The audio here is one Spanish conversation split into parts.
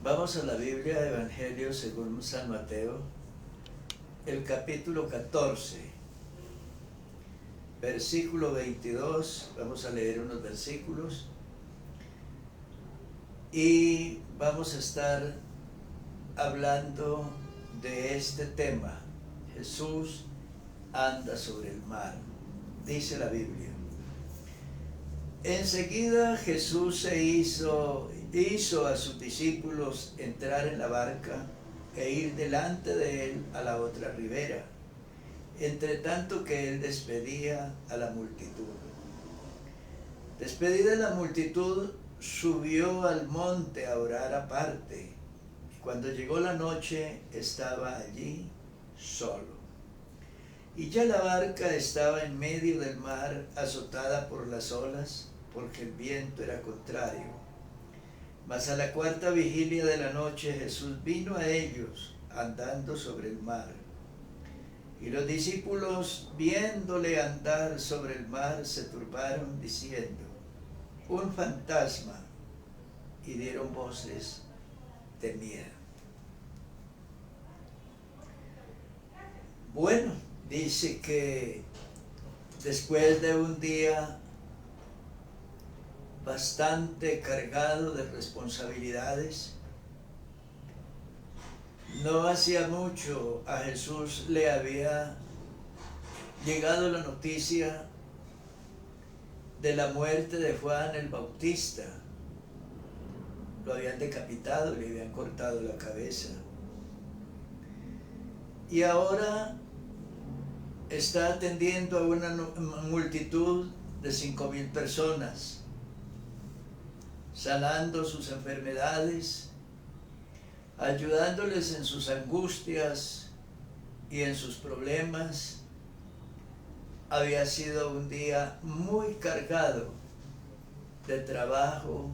Vamos a la Biblia, Evangelio según San Mateo, el capítulo 14, versículo 22. Vamos a leer unos versículos y vamos a estar hablando de este tema. Jesús anda sobre el mar, dice la Biblia. Enseguida Jesús hizo a sus discípulos entrar en la barca e ir delante de él a la otra ribera, entre tanto que él despedía a la multitud. Despedida la multitud, subió al monte a orar aparte, y cuando llegó la noche estaba allí solo. Y ya la barca estaba en medio del mar, azotada por las olas, porque el viento era contrario. Mas a la cuarta vigilia de la noche Jesús vino a ellos andando sobre el mar. Y los discípulos, viéndole andar sobre el mar, se turbaron diciendo: un fantasma, y dieron voces de miedo. Bueno, dice que después de un día bastante cargado de responsabilidades, no hacía mucho a Jesús le había llegado la noticia de la muerte de Juan el Bautista. Lo habían decapitado, le habían cortado la cabeza. Y ahora está atendiendo a una multitud de 5,000 personas, sanando sus enfermedades, ayudándoles en sus angustias y en sus problemas. Había sido un día muy cargado de trabajo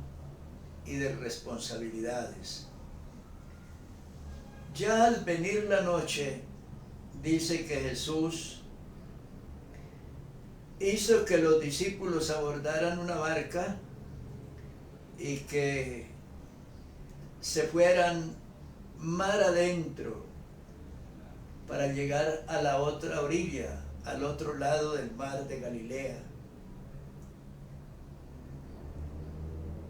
y de responsabilidades. Ya al venir la noche, dice que Jesús hizo que los discípulos abordaran una barca y que se fueran mar adentro para llegar a la otra orilla, al otro lado del mar de Galilea.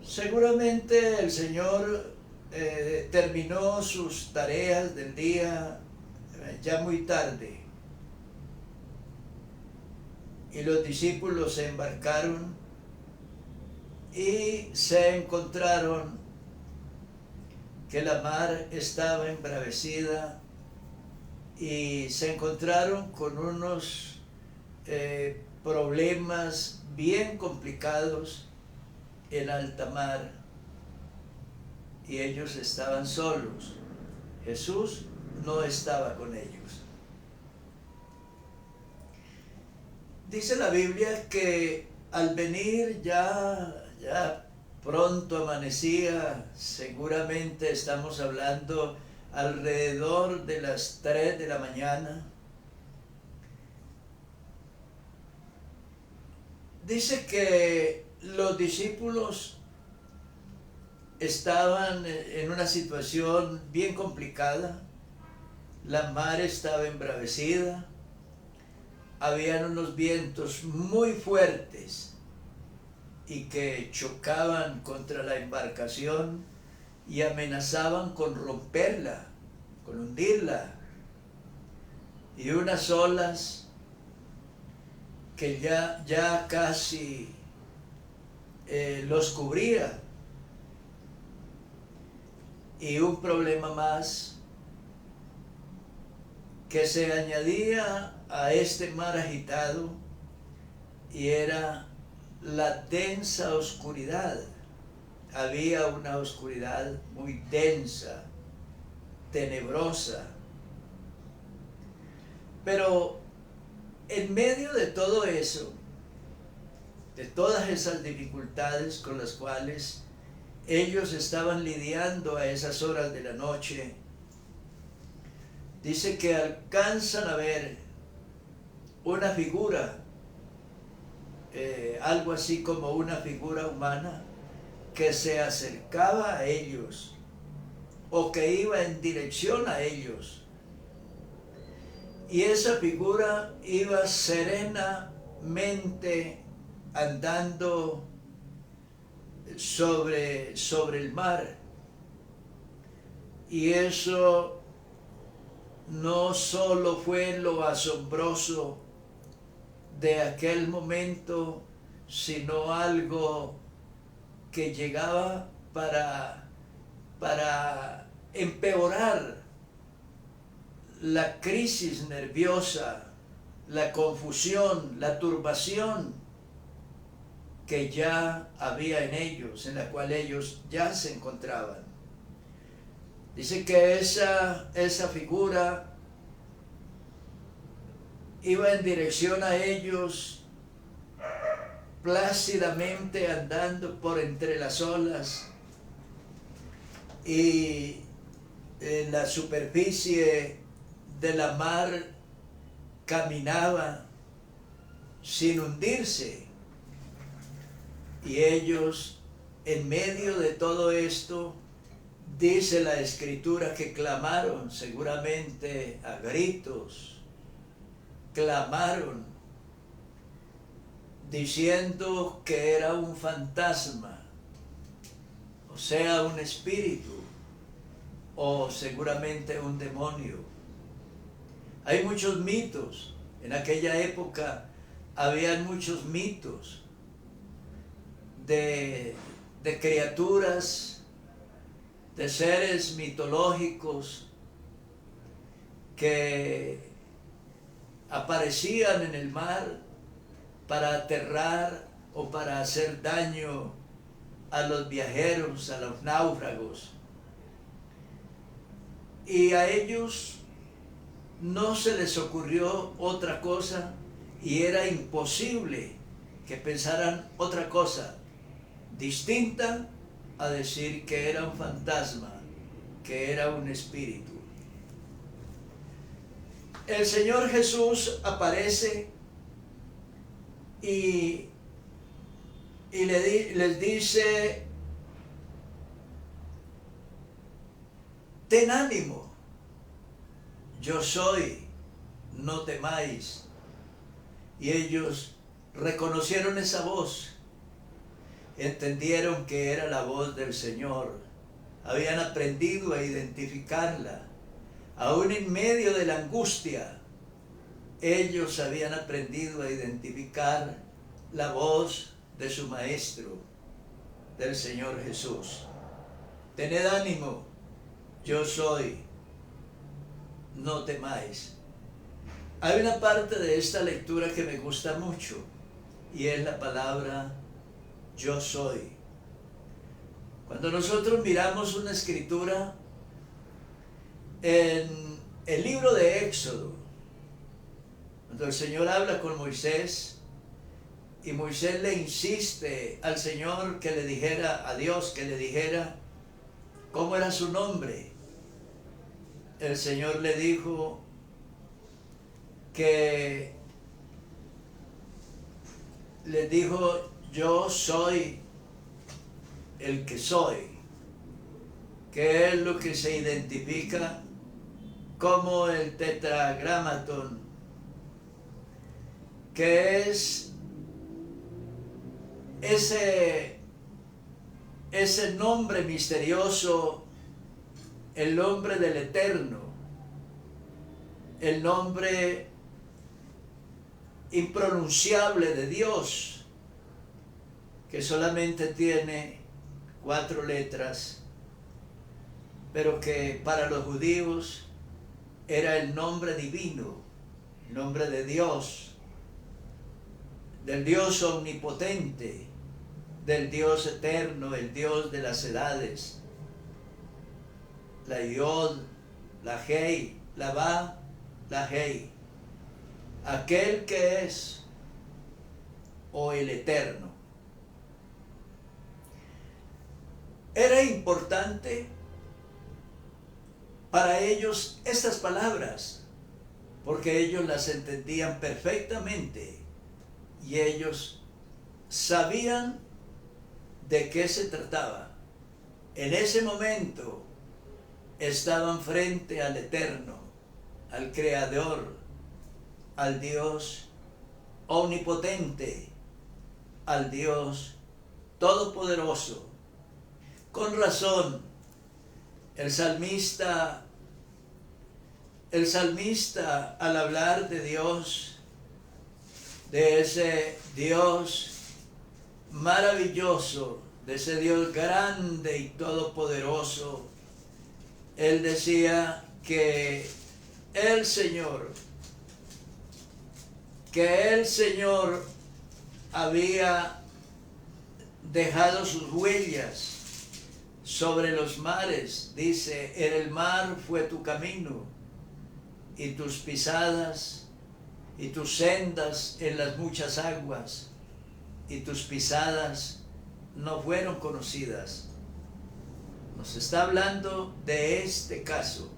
Seguramente el Señor terminó sus tareas del día ya muy tarde, y los discípulos se embarcaron y se encontraron que la mar estaba embravecida, y se encontraron con unos problemas bien complicados en alta mar, y ellos estaban solos. Jesús no estaba con ellos. Dice la Biblia que al venir ya pronto amanecía, seguramente estamos hablando alrededor de las 3 de la mañana. Dice que los discípulos estaban en una situación bien complicada. La mar estaba embravecida, habían unos vientos muy fuertes y que chocaban contra la embarcación y amenazaban con romperla, con hundirla, y unas olas que ya casi los cubría. Y un problema más que se añadía a este mar agitado, y era la densa oscuridad. Había una oscuridad muy densa, tenebrosa. Pero en medio de todo eso, de todas esas dificultades con las cuales ellos estaban lidiando a esas horas de la noche, dice que alcanzan a ver una figura, algo así como una figura humana, que se acercaba a ellos o que iba en dirección a ellos. Y esa figura iba serenamente andando sobre el mar. Y eso no solo fue lo asombroso de aquel momento, sino algo que llegaba para empeorar la crisis nerviosa, la confusión, la turbación que ya había en ellos, en la cual ellos ya se encontraban. Dice que esa figura iba en dirección a ellos, plácidamente andando por entre las olas, y en la superficie de la mar caminaba sin hundirse. Y ellos, en medio de todo esto, dice la Escritura que clamaron, seguramente a gritos, clamaron, diciendo que era un fantasma, o sea, un espíritu, o seguramente un demonio. Hay muchos mitos. En aquella época había muchos mitos de criaturas, de seres mitológicos que aparecían en el mar para aterrar o para hacer daño a los viajeros, a los náufragos. Y a ellos no se les ocurrió otra cosa, y era imposible que pensaran otra cosa distinta a decir que era un fantasma, que era un espíritu. El Señor Jesús aparece y les dice: ten ánimo, yo soy, no temáis. Y ellos reconocieron esa voz, entendieron que era la voz del Señor, habían aprendido a identificarla. Aún en medio de la angustia, ellos habían aprendido a identificar la voz de su Maestro, del Señor Jesús. Tened ánimo, yo soy, no temáis. Hay una parte de esta lectura que me gusta mucho, y es la palabra yo soy. Cuando nosotros miramos una escritura en el libro de Éxodo, cuando el Señor habla con Moisés, y Moisés le insiste al Señor que le dijera, a Dios que le dijera cómo era su nombre, el Señor le dijo que le dijo: yo soy el que soy, que es lo que se identifica como el tetragramatón, que es ese nombre misterioso, el nombre del Eterno, el nombre impronunciable de Dios, que solamente tiene 4 letras, pero que para los judíos era el nombre divino, el nombre de Dios, del Dios omnipotente, del Dios eterno, el Dios de las edades. La Yod, la Hei, la Va, la Hei. Aquel que es, o el eterno. Era importante para ellos estas palabras, porque ellos las entendían perfectamente y ellos sabían de qué se trataba. En ese momento estaban frente al Eterno, al Creador, al Dios omnipotente, al Dios todopoderoso. Con razón, el salmista al hablar de Dios, de ese Dios maravilloso, de ese Dios grande y todopoderoso, él decía que el Señor había dejado sus huellas sobre los mares. Dice, en el mar fue tu camino y tus pisadas y tus sendas en las muchas aguas, y tus pisadas no fueron conocidas. Nos está hablando de este caso,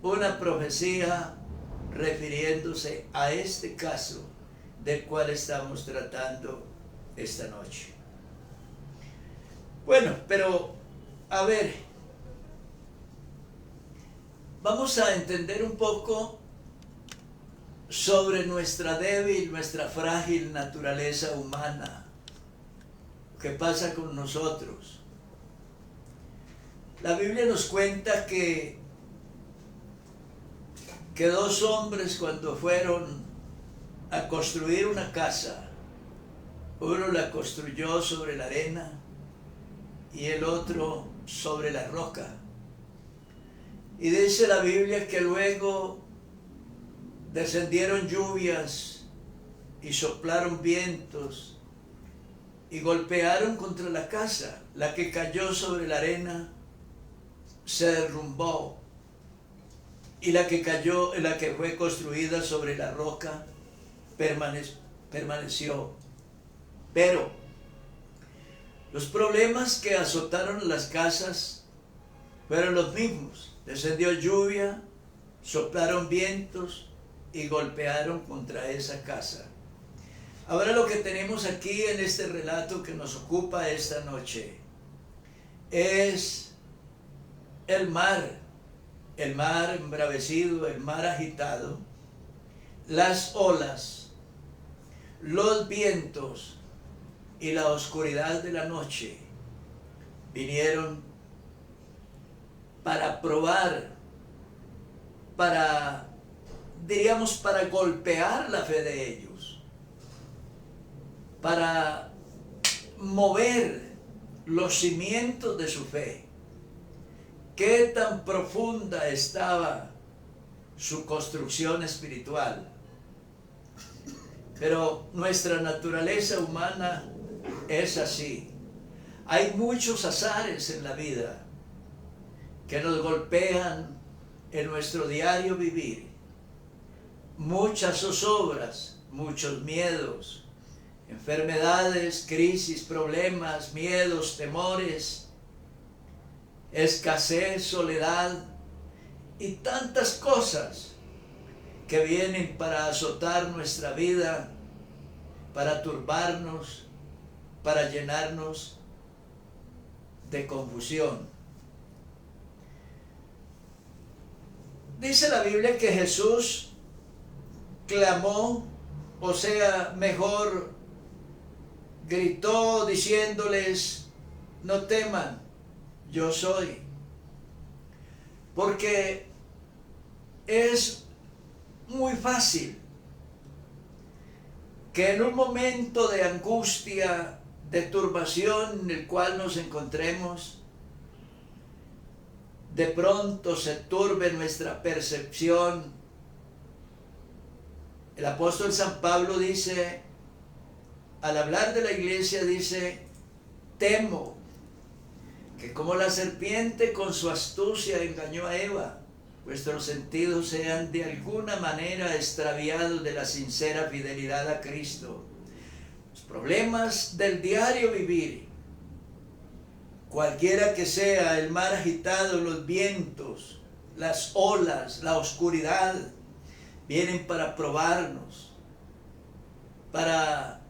una profecía refiriéndose a este caso del cual estamos tratando esta noche. Bueno, pero a ver, vamos a entender un poco sobre nuestra débil, nuestra frágil naturaleza humana. ¿Qué pasa con nosotros? La Biblia nos cuenta que dos hombres, cuando fueron a construir una casa, uno la construyó sobre la arena y el otro sobre la roca. Y dice la Biblia que luego descendieron lluvias y soplaron vientos y golpearon contra la casa. La que cayó sobre la arena se derrumbó, y la que fue construida sobre la roca permaneció. Pero los problemas que azotaron las casas fueron los mismos. Descendió lluvia, soplaron vientos y golpearon contra esa casa. Ahora lo que tenemos aquí en este relato que nos ocupa esta noche es el mar embravecido, el mar agitado, las olas, los vientos y la oscuridad de la noche vinieron para probar, para golpear la fe de ellos, para mover los cimientos de su fe. ¿Qué tan profunda estaba su construcción espiritual? Pero nuestra naturaleza humana es así. Hay muchos azares en la vida que nos golpean en nuestro diario vivir. Muchas zozobras, muchos miedos, enfermedades, crisis, problemas, miedos, temores, escasez, soledad y tantas cosas que vienen para azotar nuestra vida, para turbarnos, para llenarnos de confusión. Dice la Biblia que Jesús clamó, o sea, mejor gritó diciéndoles, no teman, yo soy. Porque es muy fácil que en un momento de angustia, de turbación en el cual nos encontremos, de pronto se turbe nuestra percepción. El apóstol San Pablo dice, al hablar de la iglesia, dice, temo que como la serpiente con su astucia engañó a Eva, vuestros sentidos sean de alguna manera extraviados de la sincera fidelidad a Cristo. Los problemas del diario vivir, cualquiera que sea, el mar agitado, los vientos, las olas, la oscuridad, vienen para probarnos, para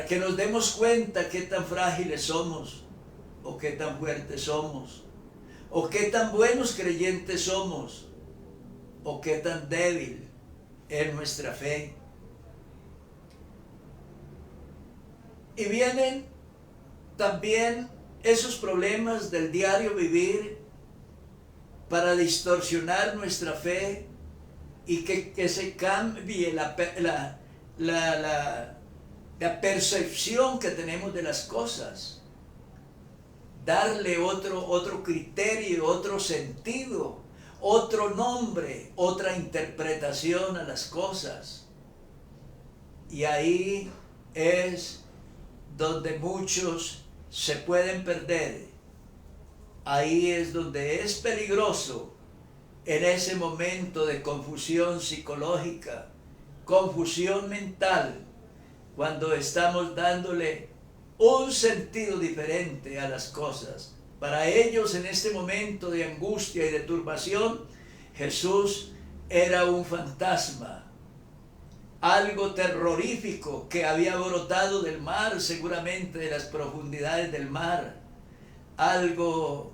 que nos demos cuenta qué tan frágiles somos o qué tan fuertes somos, o qué tan buenos creyentes somos, o qué tan débil es nuestra fe. Y vienen también esos problemas del diario vivir para distorsionar nuestra fe y que se cambie la percepción que tenemos de las cosas. Darle otro criterio, otro sentido, otro nombre, otra interpretación a las cosas. Y ahí es donde muchos se pueden perder. Ahí es donde es peligroso, en ese momento de confusión psicológica, confusión mental, cuando estamos dándole un sentido diferente a las cosas. Para ellos, en este momento de angustia y de turbación, Jesús era un fantasma, algo terrorífico que había brotado del mar, seguramente de las profundidades del mar, algo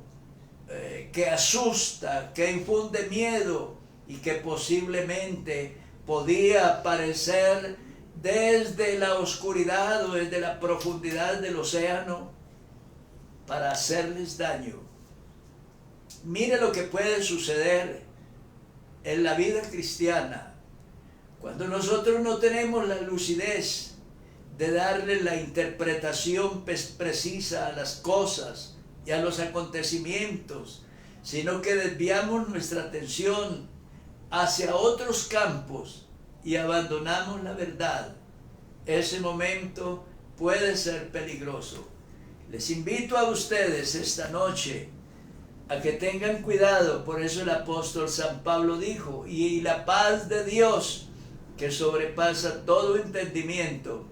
que asusta, que infunde miedo y que posiblemente podía aparecer desde la oscuridad o desde la profundidad del océano para hacerles daño. Mire lo que puede suceder en la vida cristiana cuando nosotros no tenemos la lucidez de darle la interpretación precisa a las cosas y a los acontecimientos, sino que desviamos nuestra atención hacia otros campos y abandonamos la verdad. Ese momento puede ser peligroso. Les invito a ustedes esta noche a que tengan cuidado. Por eso el apóstol San Pablo dijo: y la paz de Dios, que sobrepasa todo entendimiento,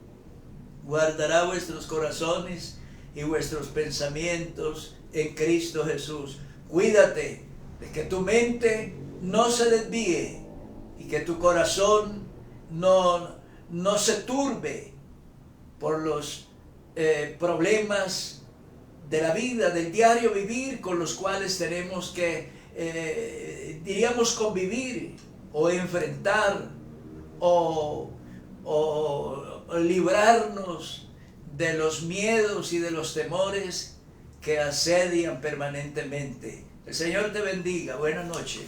guardará vuestros corazones y vuestros pensamientos en Cristo Jesús. Cuídate de que tu mente no se desvíe y que tu corazón no se turbe por los problemas de la vida, del diario vivir, con los cuales tenemos que, diríamos, convivir o enfrentar o librarnos de los miedos y de los temores que asedian permanentemente. El Señor te bendiga. Buenas noches.